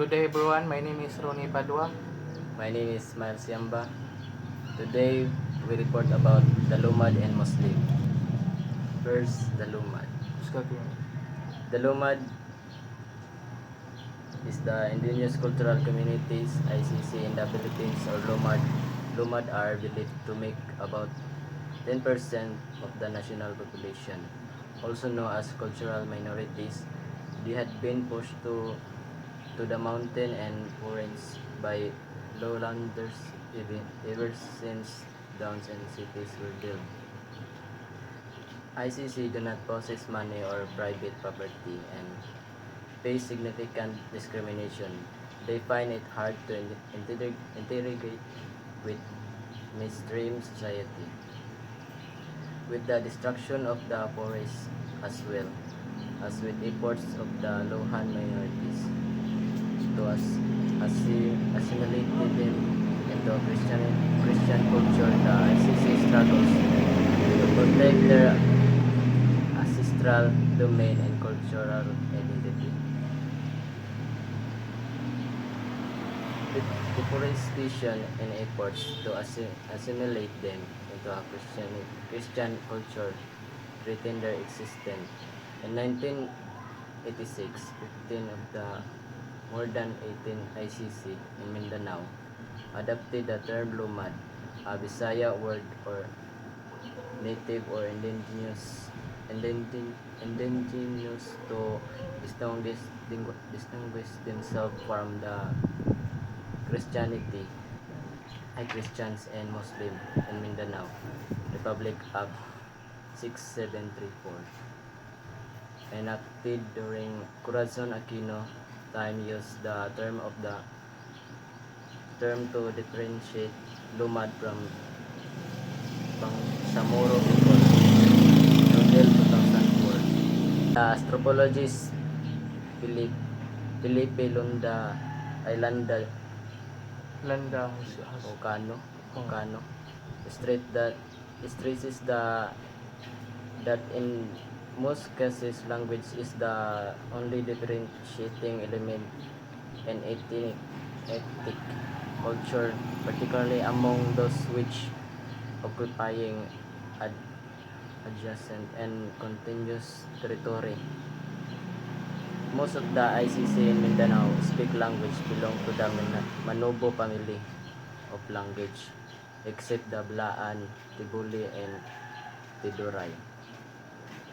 Good day everyone, my name is Ronnie Padua. My name is Miles Yamba. Today we report about the Lumad and Muslim. First, the Lumad. The Lumad is the Indigenous Cultural Communities ICC in the Philippines, or Lumad. Lumad are believed to make about 10% of the national population. Also known as cultural minorities, they had been pushed to the mountain and forests by lowlanders ever since towns and cities were built. ICC do not possess money or private property and face significant discrimination. They find it hard to integrate with mainstream society. With the destruction of the forests as well as with efforts of the lowland minorities to assimilate them into Christian culture, the ICC struggles to protect their ancestral domain and cultural identity. Deforestation and efforts to assimilate them into a Christian culture threaten their existence. In 1986, 15 of the more than 18 ICC in Mindanao adopted the term Lumad, a Bisaya word for native or indigenous to distinguish themselves from the Christianity, Christians and Muslim in Mindanao, Republic Act 6734. Enacted during Corazon Aquino time, used the term to differentiate Lumad from Bangsamoro people until 2004. The anthropologist Felipe Landa Ocano stresses that in most cases language is the only differentiating element in ethnic culture, particularly among those which occupying adjacent and contiguous territory. Most of the ICC in Mindanao speak language belong to the Manobo family of language, except the Blaan, Tibuli, and Tiduray.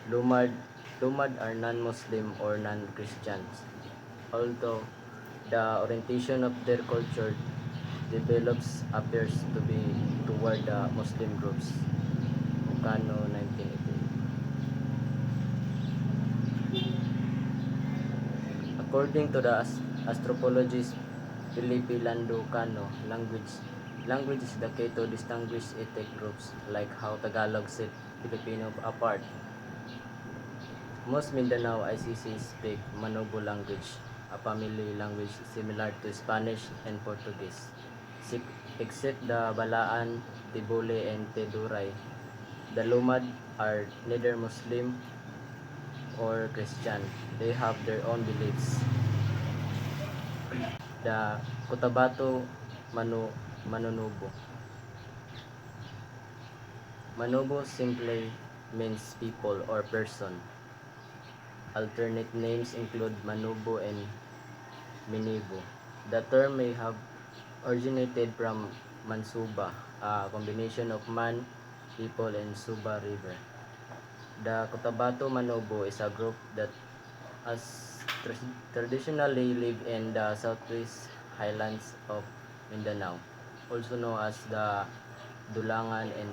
Lumad are non-Muslim or non-Christians, although the orientation of their culture appears to be toward the Muslim groups. Ocano, 1988. According to the anthropologist Felipe Lando Cano, language is the key to distinguish ethnic groups, like how Tagalog set Filipino apart. Most Mindanao ICC speak Manobo language, a family language similar to Spanish and Portuguese. Except the Balaan, Tibuli, and Tiduray, the Lumad are neither Muslim or Christian. They have their own beliefs. The Cotabato Manonobo. Manobo simply means people or person. Alternate names include Manubo and Minibo. The term may have originated from Mansuba, a combination of man, people, and Suba River. The Cotabato Manobo is a group that has traditionally lived in the southwest highlands of Mindanao, also known as the Dulangan and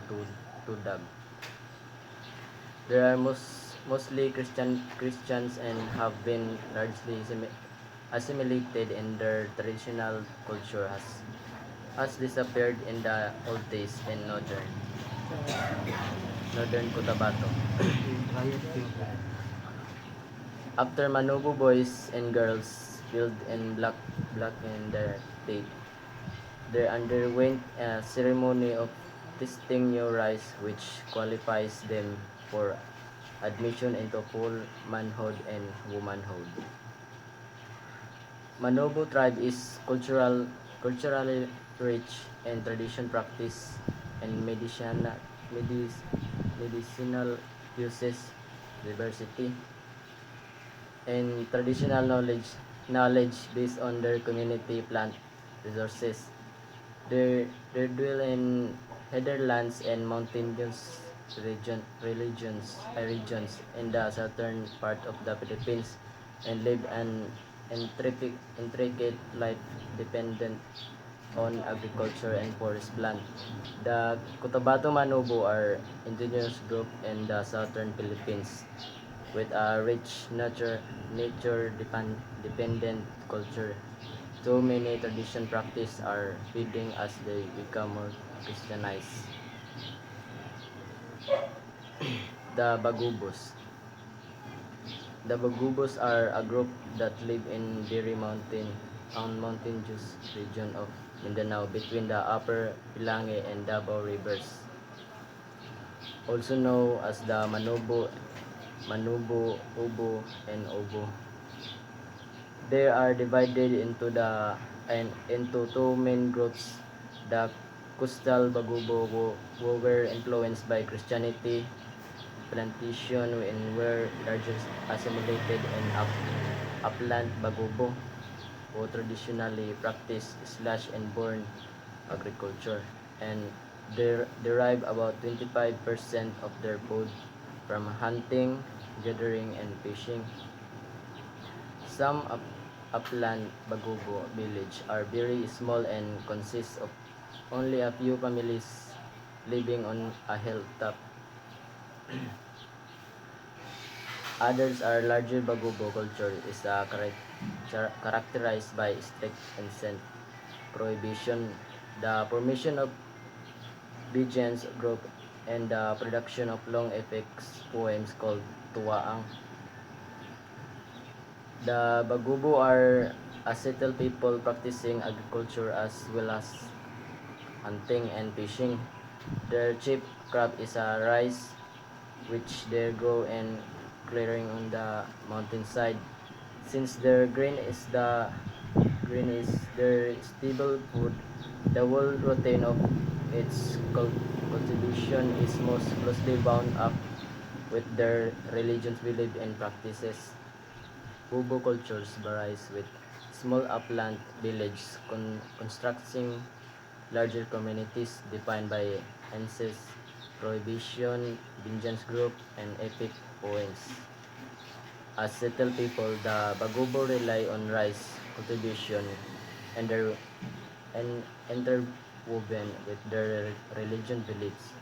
Tudag. They are mostly Christians and have been largely assimilated in their traditional culture has disappeared in the old days in northern Cotabato. After Manobo boys and girls filled in black in their state, they underwent a ceremony of testing new rice which qualifies them for admission into full manhood and womanhood. Manobo tribe is culturally rich in tradition practice and medis, medicinal uses, diversity, and traditional knowledge based on their community plant resources. They dwell in heatherlands and mountainous regions in the southern part of the Philippines and live an intricate life dependent on agriculture and forest land. The Cotabato Manobo are indigenous group in the southern Philippines with a rich nature dependent culture. Too many tradition practice are fading as they become more Christianized. The Bagubos. The Bagubos are a group that live in Diri Mountain on mountainous region of Mindanao between the upper Pilange and Davao rivers, also known as the Manubo, Ubo, and Obo. They are divided into two main groups. The coastal Bagubo who were influenced by Christianity plantation and were largely assimilated in upland Bagubo who traditionally practice slash and burn agriculture and derive about 25% of their food from hunting, gathering, and fishing. Some upland Bagubo village are very small and consist of only a few families living on a hilltop. Others are larger Bagubo culture is characterized by strict ancient prohibition, the formation of Bijan's group, and the production of long epics poems called Tuwaang. The Bagubo are a settled people practicing agriculture as well as hunting and fishing. Their chief crop is rice, which they grow in clearing on the mountainside. Since their grain is their stable food, the whole routine of its cultivation is most closely bound up with their religion's belief and practices. Bubo cultures varies with small upland villages constructing larger communities defined by incest, prohibition, vengeance group, and epic poems. As settled people, the Bagubo rely on rice cultivation and their and interwoven with their religion beliefs,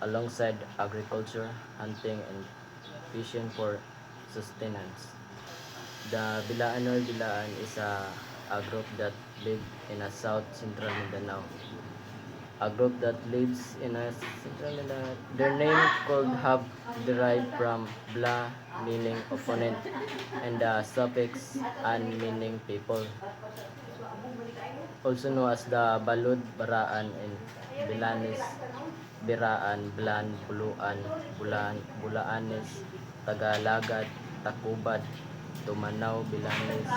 alongside agriculture, hunting, and fishing for sustenance. The Bilaan or Bilaan is a group that live in a south central Mindanao. A group that lives in a central Mindanao. Their name could have derived from Bla, meaning opponent, and the suffix An, meaning people, also known as the Balud, Baraan, and Bilanes, Biraan, Blan, Buluan, Bulaanes, Tagalagad, Takubad, Tumanaw, Bilanes.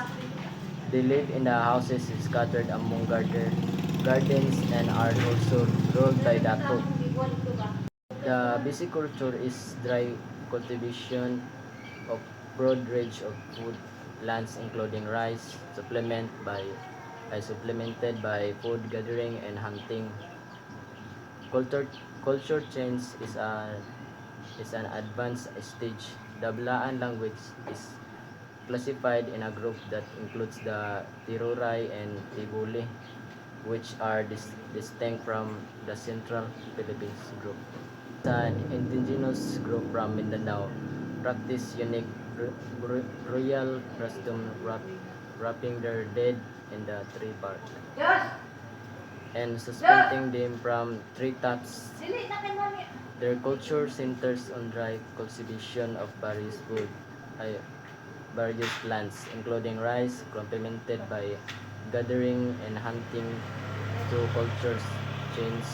They live in the houses scattered among gardens and are also ruled by Dato. The basic culture is dry cultivation of broad range of food lands including rice, supplemented by food gathering and hunting. Culture culture change is an advanced stage. The Blaan language is classified in a group that includes the Tiruray and Tibuli, which are distinct from the Central Philippines group. An indigenous group from Mindanao practice unique royal custom wrapping their dead in the tree bark and suspending them from treetops. Their culture centers on dry cultivation of ay, various plants, including rice, complemented by gathering and hunting. Two cultures change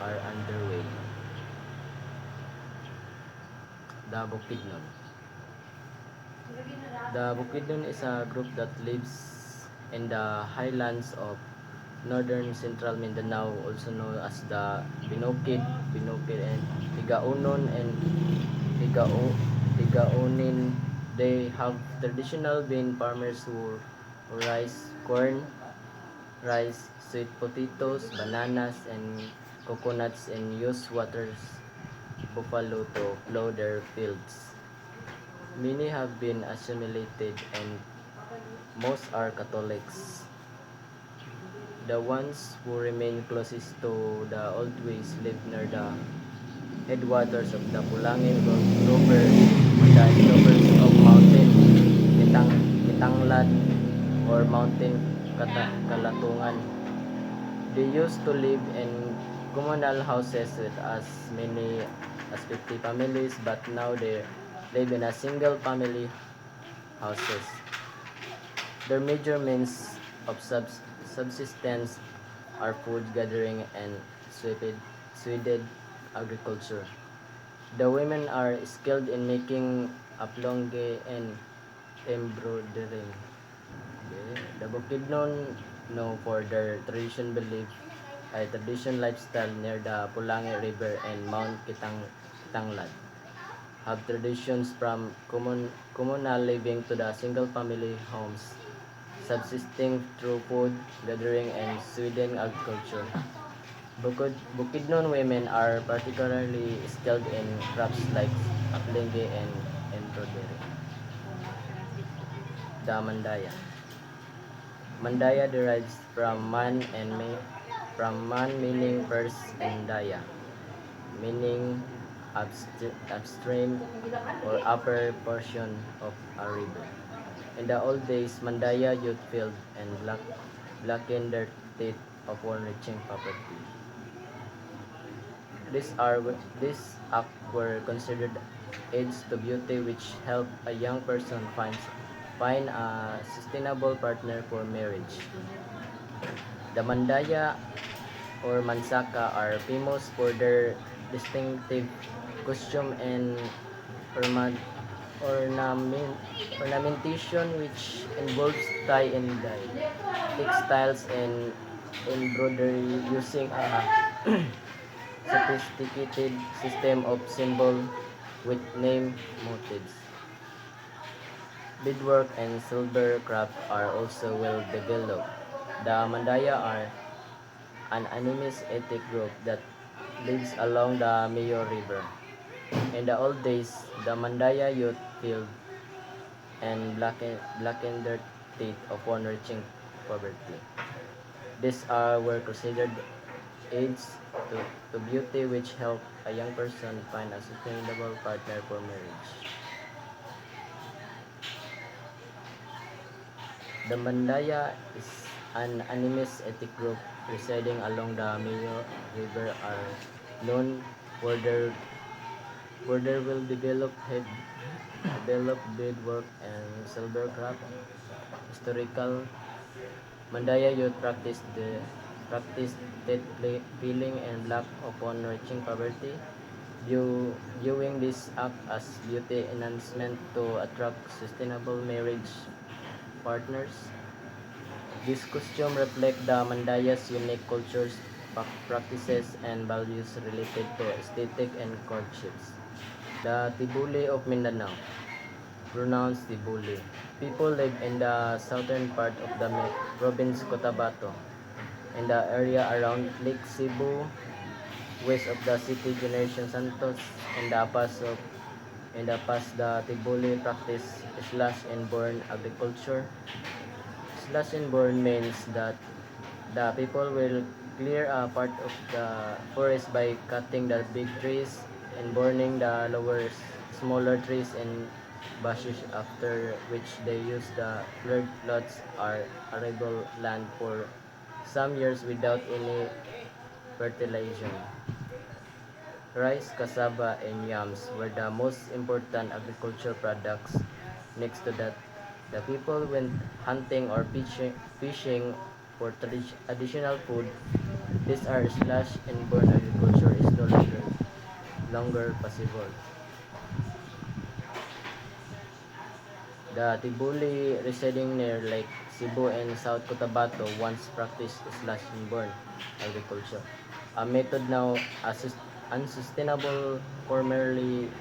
are underway. The Bukidnon. The Bukidnon is a group that lives in the highlands of northern central Mindanao, also known as the Binukid and Tigaunon and Tigao, Tigaunin. They have traditional bean farmers who raise corn, rice, sweet potatoes, bananas, and coconuts and use waters buffalo to plow their fields. Many have been assimilated and most are Catholics. The ones who remain closest to the old ways live near the headwaters of the Pulangin River, the slopes of Mountain Kitanglad or Mountain Kalatungan. They used to live in communal houses with as many as 50 families, but now they live in a single family houses. Their major means of subsistence are food gathering and sweded agriculture. The women are skilled in making aplonge and embroidering. Okay. The Bukidnon, known for their tradition lifestyle near the Pulangi River and Mount Kitanglad, have traditions from communal living to the single-family homes, subsisting through food gathering and Sweden agriculture. Bukidnon women are particularly skilled in crafts like aplengue and embroidery. The Mandaya. Mandaya derives from man meaning first and daya, meaning upstream or upper portion of a river. In the old days, Mandaya youth filled and blackened their teeth upon reaching puberty. These acts were considered aids to beauty which help a young person find a sustainable partner for marriage. The Mandaya or Mansaka are famous for their distinctive costume and ornament, ornamentation which involves tie and dye, textiles and embroidery using a sophisticated system of symbol with name motifs. Beadwork and silver craft are also well developed. The Mandaya are an animist ethnic group that lives along the Mayo River. In the old days, the Mandaya youth filled and blackened their teeth upon reaching puberty. Were considered aids to beauty which help a young person find a sustainable partner for marriage. The Mandaya is an animist ethnic group residing along the Mayo River are known for their well developed beadwork and silver craft. Historical Mandaya youth practiced peeling and black upon reaching puberty, viewing this act as beauty enhancement to attract sustainable marriage partners. This costume reflect the Mandaya's unique cultures, practices, and values related to aesthetic and courtships. The Tibuli of Mindanao, pronounced Tibuli. People live in the southern part of the province Cotabato, in the area around Lake Cebu, west of the city Generation Santos, in the past the Tibuli practice slash and burn agriculture. Slash and burn means that the people will clear a part of the forest by cutting the big trees and burning the smaller trees and bushes, after which they use the cleared lots or arable land for some years without any fertilization. Rice, cassava, and yams were the most important agricultural products. Next to that, the people went hunting or fishing for additional food. These are slash and burn agriculture is no longer possible. The Tibuli residing near Lake Cebu and South Cotabato once practiced slash-and-burn agriculture, a method now unsustainable. Formerly,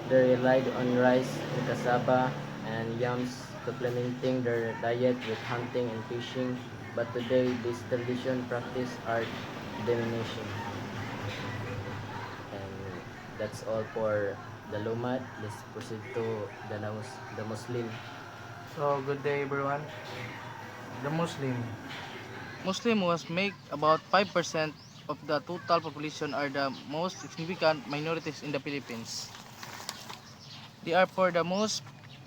they relied on rice and cassava and yams, supplementing their diet with hunting and fishing, but today this tradition practice are diminishing. And that's all for the Lumad. Let's proceed to the Muslim. So, good day everyone. The Muslim was make about 5% of the total population are the most significant minorities in the Philippines. They are for the most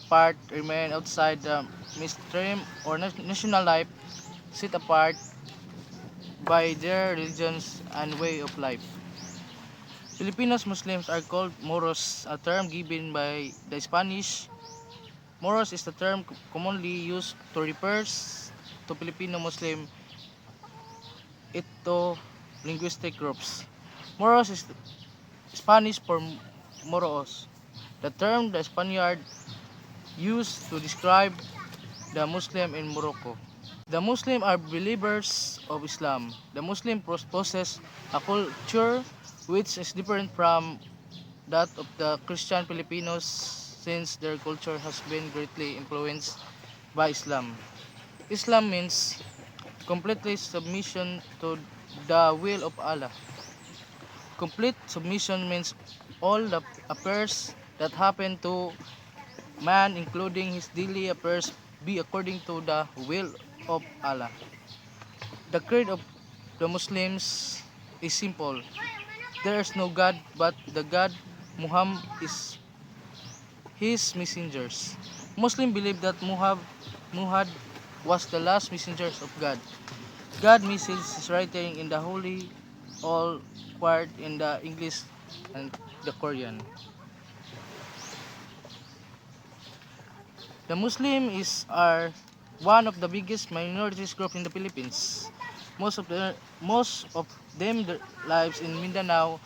part remain outside the mainstream or national life, set apart by their religions and way of life. Filipinos Muslims are called Moros, a term given by the Spanish. Moros is the term commonly used to refer to Filipino Muslim ethno-linguistic groups. Moros is Spanish for Moros, the term the Spaniard used to describe the Muslim in Morocco. The Muslim are believers of Islam. The Muslim possess a culture which is different from that of the Christian Filipinos since their culture has been greatly influenced by Islam. Islam means completely submission to the will of Allah. Complete submission means all the affairs that happen to man, including his daily affairs, be according to the will of Allah. The creed of the Muslims is simple. There is no God but the God Muhammad is his messengers. Muslims believe that Muhammad was the last messengers of God. God message is written in the Holy all part in the English and the Korean. The Muslim are one of the biggest minorities group in the Philippines. Most of them lives in Mindanao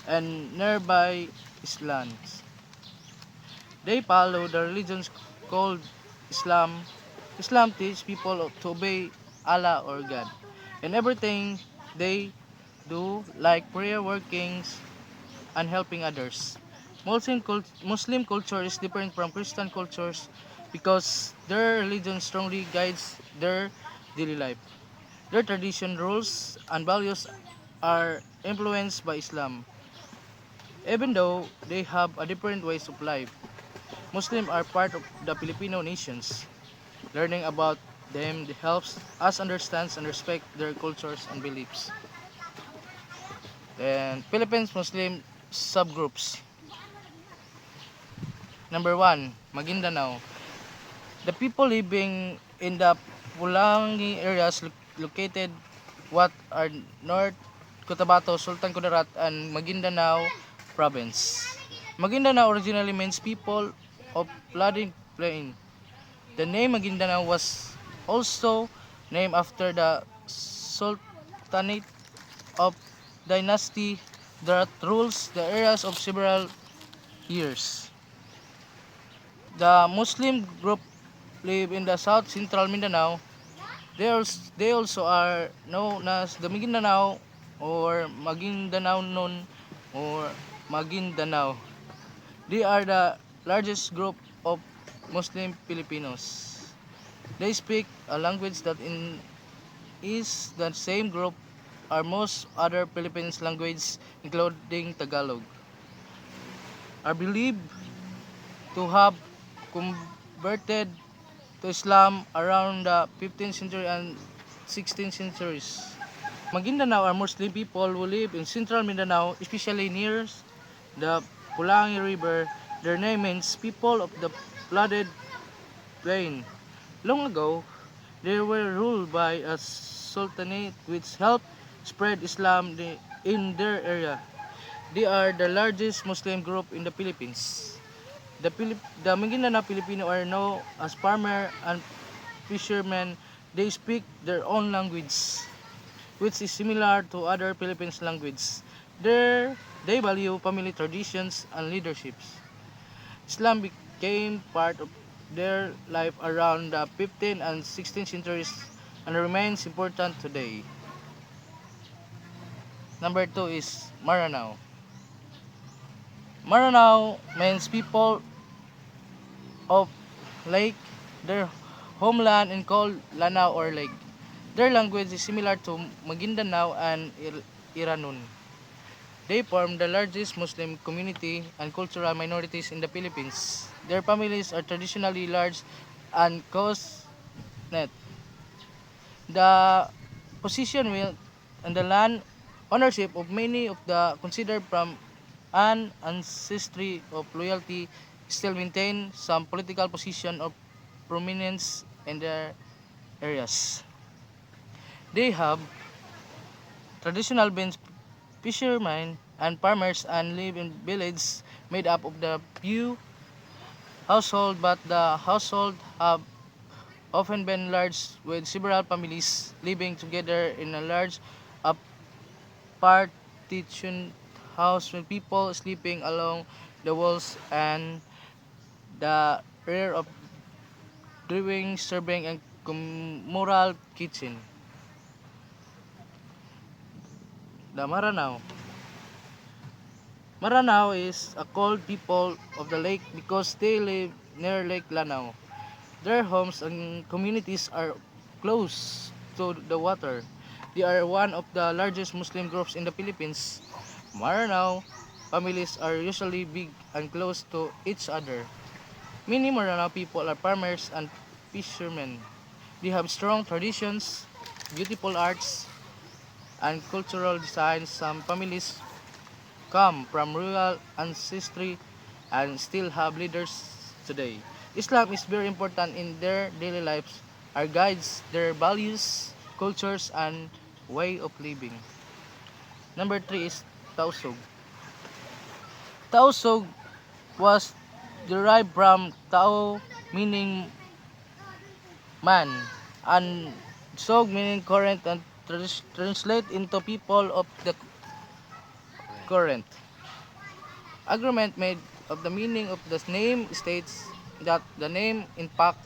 and nearby islands. They follow the religions called Islam. Islam teaches people to obey Allah or God in everything they do, like prayer, workings, and helping others. Muslim culture is different from Christian cultures because their religion strongly guides their daily life. Their tradition, rules, and values are influenced by Islam. Even though they have a different ways of life, Muslims are part of the Filipino nations. Learning about them helps us understand and respect their cultures and beliefs. And Philippines Muslim subgroups. Number 1, Maguindanao. The people living in the Pulangi areas located what are North Cotabato, Sultan Kudarat, and Maguindanao province. Maguindanao originally means people of flooding plain. The name Maguindanao was also named after the Sultanate of dynasty that rules the areas of several years. The Muslim group live in the south central Mindanao. They also are known as the Maguindanao or Maguindanaonon or Maguindanao. They are the largest group of Muslim Filipinos. They speak a language that is the same group are most other Philippines languages including Tagalog. Are believed to have converted to Islam around the 15th century and 16th centuries. Maguindanao are Muslim people who live in central Mindanao, especially near the Pulangi River. Their name means people of the flooded plain. Long ago, they were ruled by a sultanate which helped spread Islam in their area. They are the largest Muslim group in the Philippines. The Maguindanao Filipino are known as farmer and fishermen. They speak their own language, which is similar to other Philippines language. They value family traditions and leaderships. Islam became part of their life around the 15th and 16th centuries and remains important today. Number 2 is Maranao. Maranao means people of lake, their homeland in called Lanao or lake. Their language is similar to Maguindanao and Iranon. They form the largest Muslim community and cultural minorities in the Philippines. Their families are traditionally large and close-knit. The position will and the land ownership of many of the considered from an ancestry of loyalty still maintain some political position of prominence in their areas. They have traditional bench fishermen and farmers and live in villages made up of the few household, but the household have often been large with several families living together in a large partitioned house with people sleeping along the walls and the rear of brewing, serving, and communal kitchen. The Maranao. Maranao is a called people of the lake because they live near Lake Lanao. Their homes and communities are close to the water. They are one of the largest Muslim groups in the Philippines. Maranao families are usually big and close to each other. Many Maranao people are farmers and fishermen. They have strong traditions, beautiful arts, and cultural designs. Some families come from rural ancestry and still have leaders today. Islam is very important in their daily lives. Our guides their values, cultures, and way of living. Number 3 is Tausug. Tausug was derived from Tao meaning man and Sog meaning current and translate into people of the current. Agreement made of the meaning of the name states that the name in fact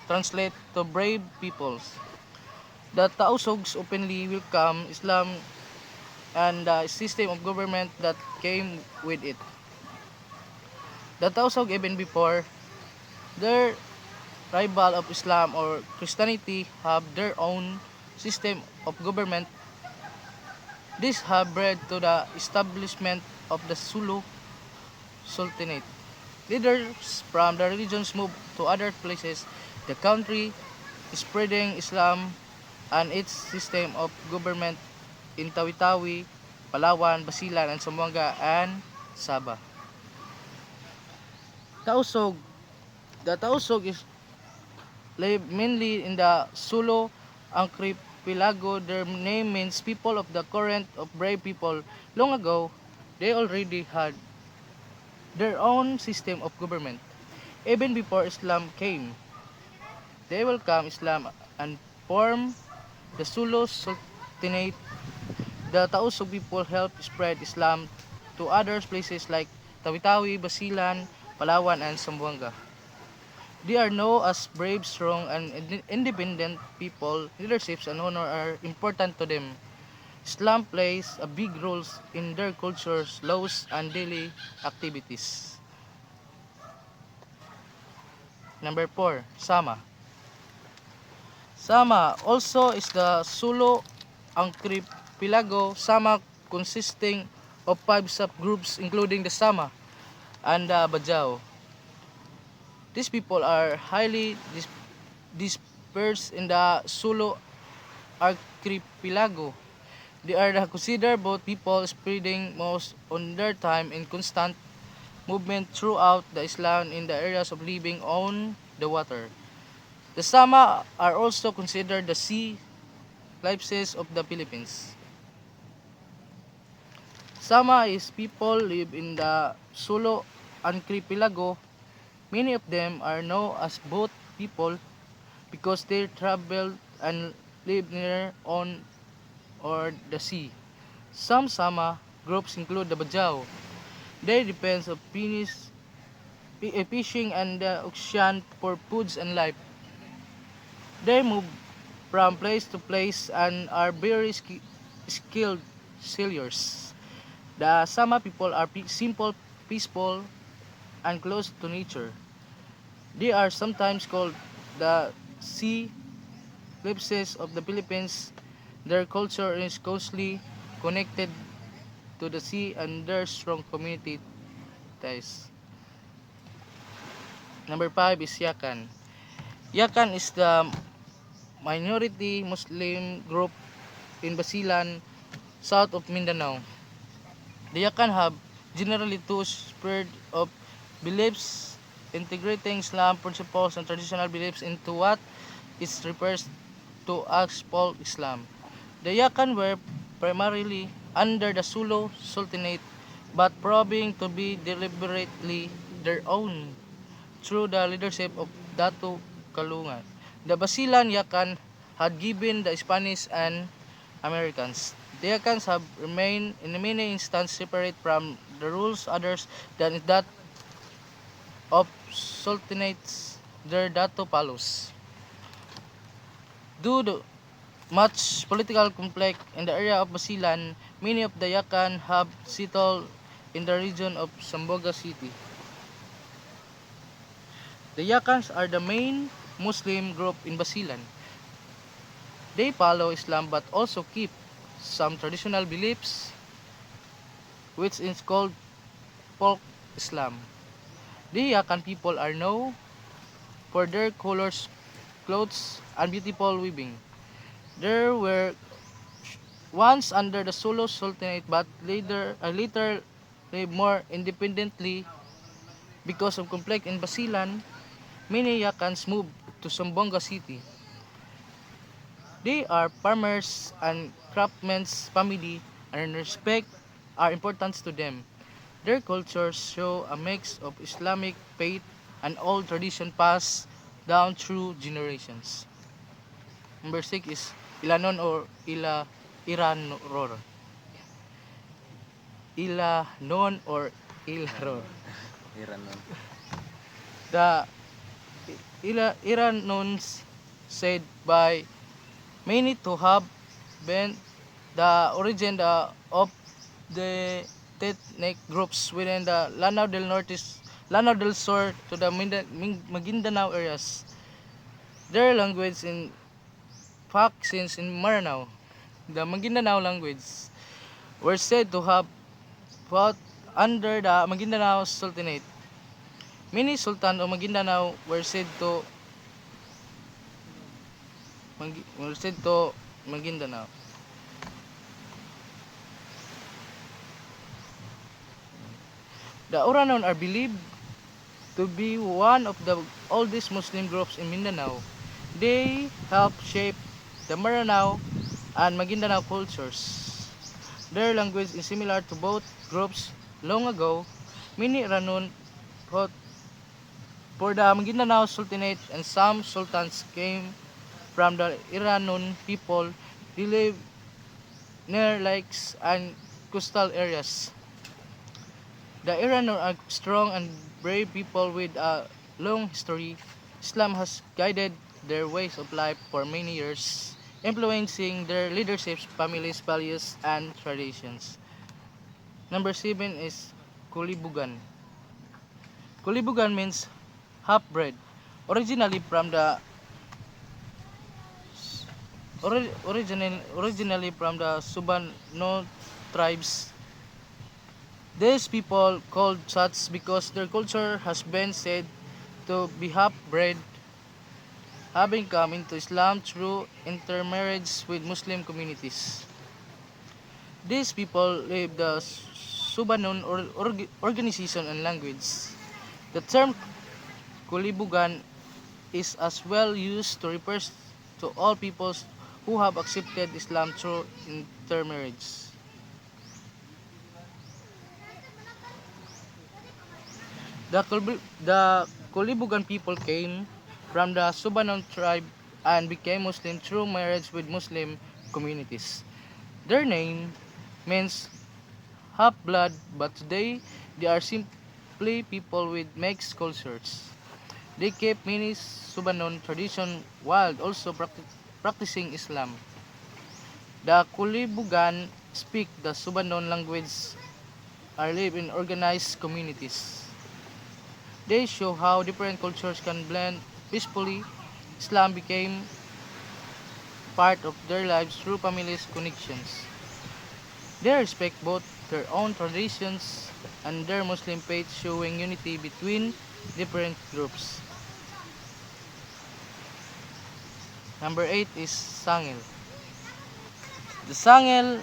translate to brave peoples. The Tausogs openly welcome Islam and the system of government that came with it. The Tausog even before their rival of Islam or Christianity have their own system of government. This have led to the establishment of the Sulu Sultanate. Leaders from the religions moved to other places. The country is spreading Islam and its system of government in Tawi-Tawi, Palawan, Basilan, and Zamboanga and Sabah. Tausog. The Tausog is live mainly in the Sulu archipelago. Their name means people of the current of brave people. Long ago, they already had their own system of government. Even before Islam came, they welcomed Islam and formed the Sulu Sultanate. The Tausug people helped spread Islam to other places like Tawi-Tawi, Basilan, Palawan, and Zamboanga. They are known as brave, strong, and independent people. Leaderships and honor are important to them. Islam plays a big role in their cultures, laws, and daily activities. Number 4, Sama. Sama also is the Sulu archipelago. Sama consisting of 5 subgroups including the Sama and the Bajau. These people are highly dispersed in the Sulu archipelago. They are considered both people spreading most on their time in constant movement throughout the island in the areas of living on the water. The Sama are also considered the sea lifesays of the Philippines. Sama is people live in the Sulu archipelago. Many of them are known as boat people because they travel and live near on or the sea. Some Sama groups include the Bajau. They depend on Finnish fishing and the ocean for foods and life. They move from place to place and are very skilled sailors. The Sama people are simple, peaceful, and close to nature. They are sometimes called the sea Lipses of the Philippines. Their culture is closely connected to the sea and their strong community ties. Number 5 is Yakan. Yakan is the minority Muslim group in Basilan, south of Mindanao. The Yakan have generally two spread of beliefs, integrating Islam principles and traditional beliefs into what is refers to as folk Islam. The Yakan were primarily under the Sulu Sultanate but proving to be deliberately their own through the leadership of Datu Kalungan. The Basilan Yakan had given the Spanish and Americans. The Yakans have remained in many instances separate from the rules others than that of Sultanates their Datu Palos. Due to much political conflict in the area of Basilan, many of the Yakan have settled in the region of Zamboanga City. The Yakans are the main Muslim group in Basilan. They follow Islam but also keep some traditional beliefs which is called folk Islam. The Yakan people are known for their colors, clothes, and beautiful weaving. They were once under the Sulu Sultanate but later lived more independently because of conflict in Basilan. Many Yakans moved to Zamboanga City. They are farmers and craftsmen's family and respect are important to them. Their cultures show a mix of Islamic faith and old tradition passed down through generations. Number 6 is Ilanon or Iranor. Ilanon or Ilaror. Iranon. The Iranons said by many to have been the origin of the ethnic groups within the Lanao del Norte, Lanao del Sur to the Maguindanao areas. Their language in fact since in Maranao, the Maguindanao language were said to have fought under the Maguindanao Sultanate. Many Sultan of Maguindanao were said to Maguindanao. The Oranon are believed to be one of the oldest Muslim groups in Mindanao. They helped shape the Maranao and Maguindanao cultures. Their language is similar to both groups. Long ago, many Oranon fought for the Maguindanao Sultanate and some sultans came from the Iranon people. They live near lakes and coastal areas. The Iranon are strong and brave people with a long history. Islam has guided their ways of life for many years, influencing their leadership, families, values, and traditions. Number 7 is Kulibugan. Kulibugan means half-breed. Originally from the originally from the Subano tribes. These people called such because their culture has been said to be half-bred, having come into Islam through intermarriage with Muslim communities. These people live the Subanon organization and language. The term Kulibugan is as well used to refer to all peoples who have accepted Islam through intermarriage. The Kulibugan people came from the Subanon tribe and became Muslim through marriage with Muslim communities. Their name means half-blood, but today they are display people with mixed cultures. They kept many Subanon tradition while also practicing Islam. The Kulibugan speak the Subanon language or live in organized communities. They show how different cultures can blend peacefully. Islam became part of their lives through families' connections. They respect both their own traditions and their Muslim faith, showing unity between different groups. Number 8 is Sangil. The Sangil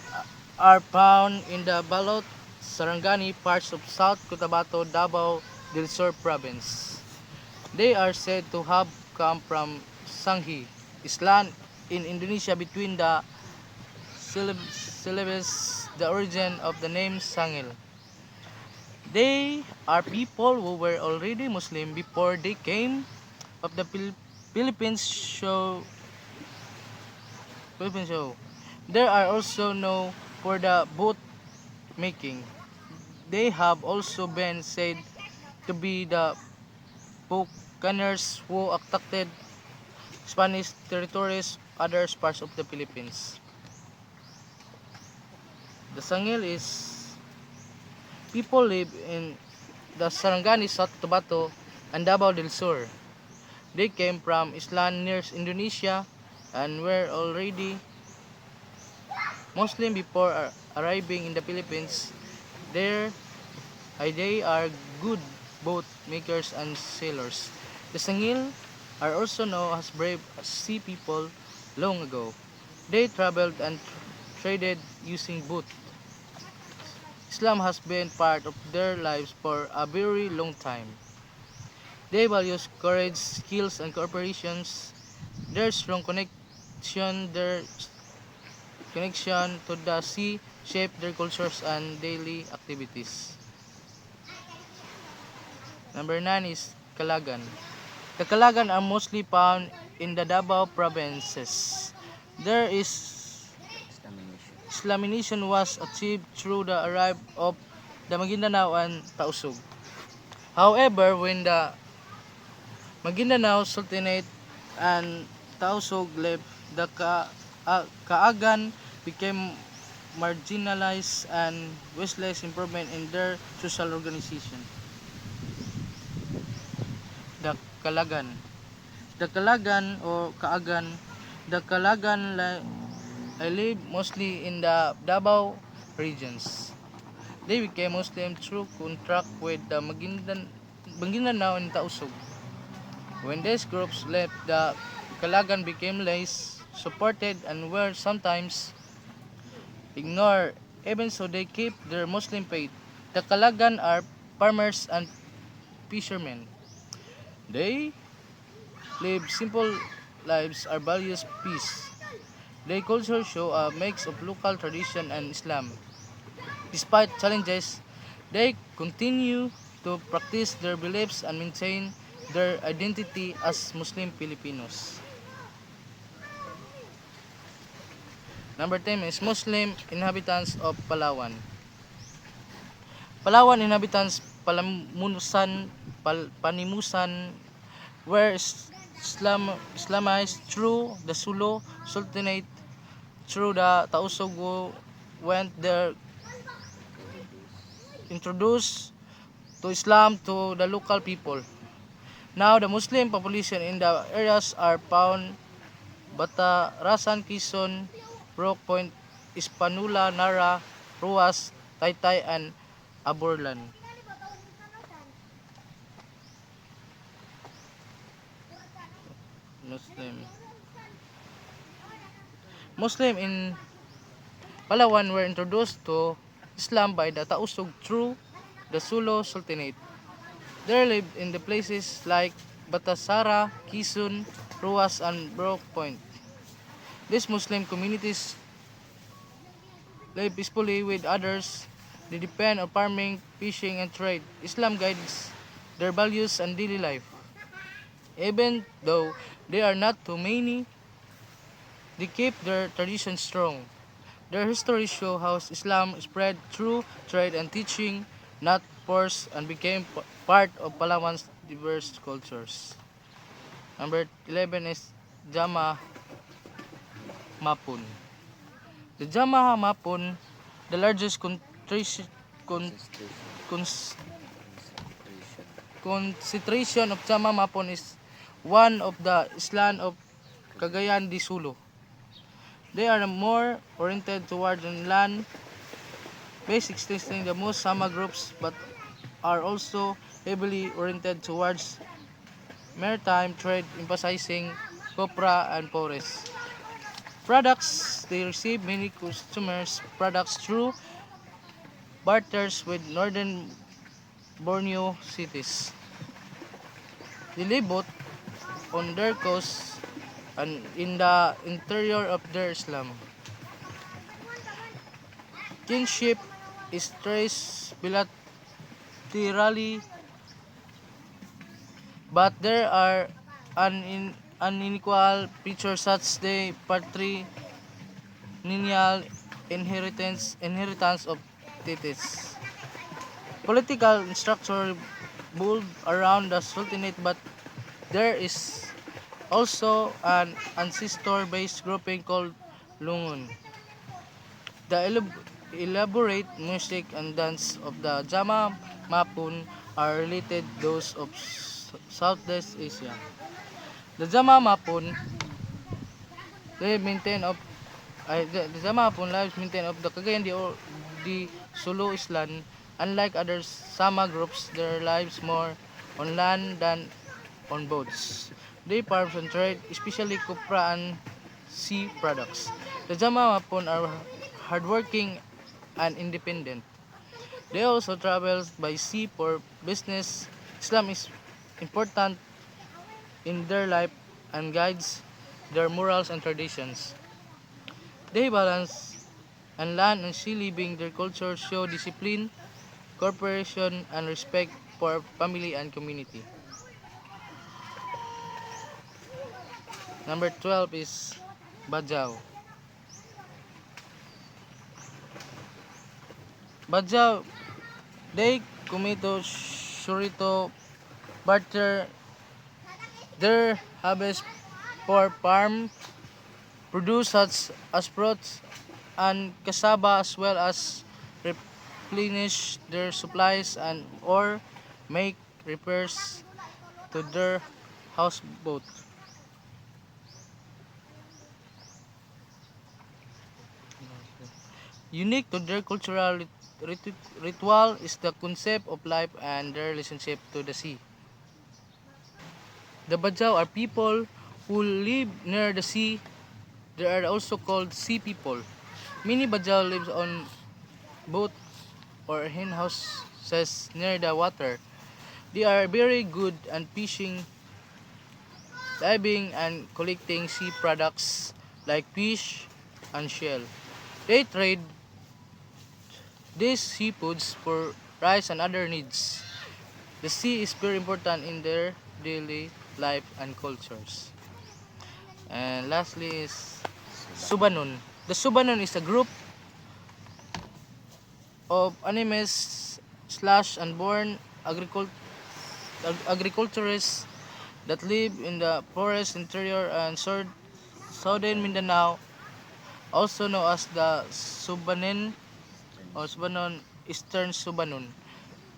are found in the Balot, Sarangani parts of South Cotabato, Davao del Sur province. They are said to have come from Sanghi, Island in Indonesia between the syllables, the origin of the name Sangil. They are people who were already Muslim before they came of the Philippines show. Philippines show. There are also known for the boat making. They have also been said to be the buccaneers who attacked Spanish territories, other parts of the Philippines. The Sangil is people live in the Sarangani, South Cotabato, and Davao del Sur. They came from island near Indonesia and were already Muslim before arriving in the Philippines. There, they are good boat makers and sailors. The Sangil are also known as brave sea people long ago. They traveled and traded using boat. Islam has been part of their lives for a very long time. They value courage, skills, and cooperations. Their strong connection to the sea shape their cultures and daily activities. Number 9 is Kalagan. The Kalagan are mostly found in the Davao provinces. There is Islamination was achieved through the arrival of the Maguindanao and Tausug. However, when the Maguindanao Sultanate and Tausug left, the Kaagan became marginalized and with less improvement in their social organization. The Kalagan. The Kalagan or Kaagan, the Kalagan live mostly in the Davao regions. They became Muslim through contract with the Maguindanao and Tausug. When these groups left, the Kalagan became less supported and were sometimes ignored. Even so, they keep their Muslim faith. The Kalagan are farmers and fishermen. They live simple lives and values peace. Their culture show a mix of local tradition and Islam. Despite challenges, they continue to practice their beliefs and maintain their identity as Muslim Filipinos. Number 10 is Muslim inhabitants of Palawan. Palawan inhabitants Panimusan were Islamized through the Sulu Sultanate, through the Tausug who went there, introduced to Islam to the local people. Now the Muslim population in the areas are found Batarasan, Quezon, Brook Point, Hispaniola, Nara, Ruas, Taytay, and Aborlan. Muslim. Muslim in Palawan were introduced to Islam by the Tausug through the Sulu Sultanate. They lived in the places like Batasara, Quezon, Ruas, and Brook Point. These Muslim communities live peacefully with others. They depend on farming, fishing, and trade. Islam guides their values and daily life. Even though they are not too many, they keep their traditions strong. Their history shows how Islam spread through trade and teaching, not force and became part of Palawan's diverse cultures. Number 11 is Jama Mapun. The Jama Mapun, the largest con- cons- concentration of Jama Mapun is one of the island of Cagayan de Sulu. They are more oriented towards land based existing the most Sama groups but are also heavily oriented towards maritime trade emphasizing copra and forest. Products they receive many customers products through barters with northern Borneo cities. They live both on their coast and in the interior of their Islam. Kinship is traced bilaterally, but there are unequal features such as the patrilineal inheritance of tithes. Political structure built around the Sultanate, but there is also an ancestor-based grouping called Lungun. The elaborate music and dance of the Jama Mapun are related those of Southeast Asia. The Jama Mapun live maintain of the Jama Mapun lives maintain of the Cagayan de Sulu Island. Unlike other Sama groups, their lives more on land than on boats. They farm and trade, especially copra and sea products. The Jama Mapun are hardworking and independent. They also travel by sea for business. Islam is important in their life and guides their morals and traditions. They balance and land and sea living. Their culture show discipline, cooperation, and respect for family and community. Number 12 is Bajau. Bajau, they kumito shurito barter their harvest for farm produce such as fruits and cassava as well as replenish their supplies and or make repairs to their houseboat. Unique to their cultural ritual is the concept of life and their relationship to the sea. The Bajau are people who live near the sea. They are also called sea people. Many Bajau lives on boat or in houses near the water. They are very good at fishing, diving, and collecting sea products like fish and shell. They trade these seafoods for rice and other needs. The sea is very important in their daily life and cultures. And lastly is Subanon. The Subanon is a group of animals slash unborn agriculturists that live in the forest interior and southern Mindanao, also known as the Subanen or Subanon, Eastern Subanon.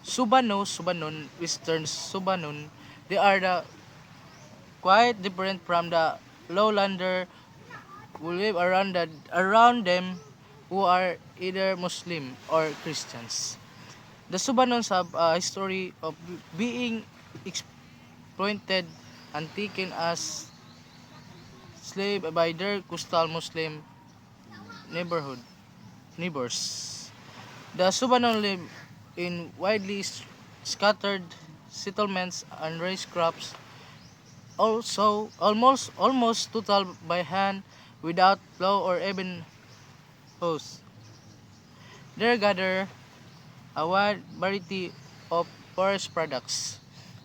Subanon, Western Subanon, they are quite different from the lowlander who live around them who are either Muslim or Christians. The Subanons have a history of being exploited and taken as slave by their coastal Muslim neighborhood neighbors. The Subanon live in widely scattered settlements and raise crops, also almost total by hand without plow or even hoes. They gather a wide variety of forest products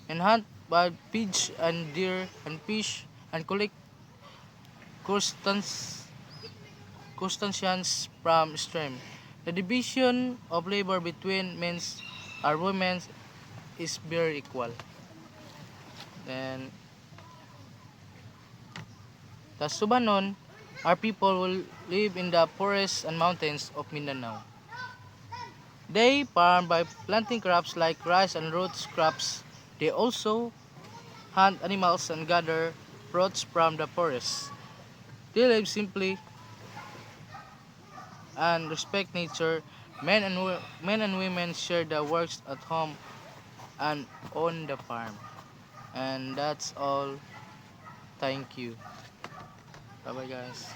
and hunt wild pigs and deer and fish and collect crustaceans crustaceans from stream. The division of labor between men's our women is very equal. Then the Subanon, our people will live in the forests and mountains of Mindanao. They farm by planting crops like rice and roots crops. They also hunt animals and gather fruits from the forest. They live simply and respect nature. Men and women share the works at home and on the farm. And that's all. Thank you. Bye bye, guys.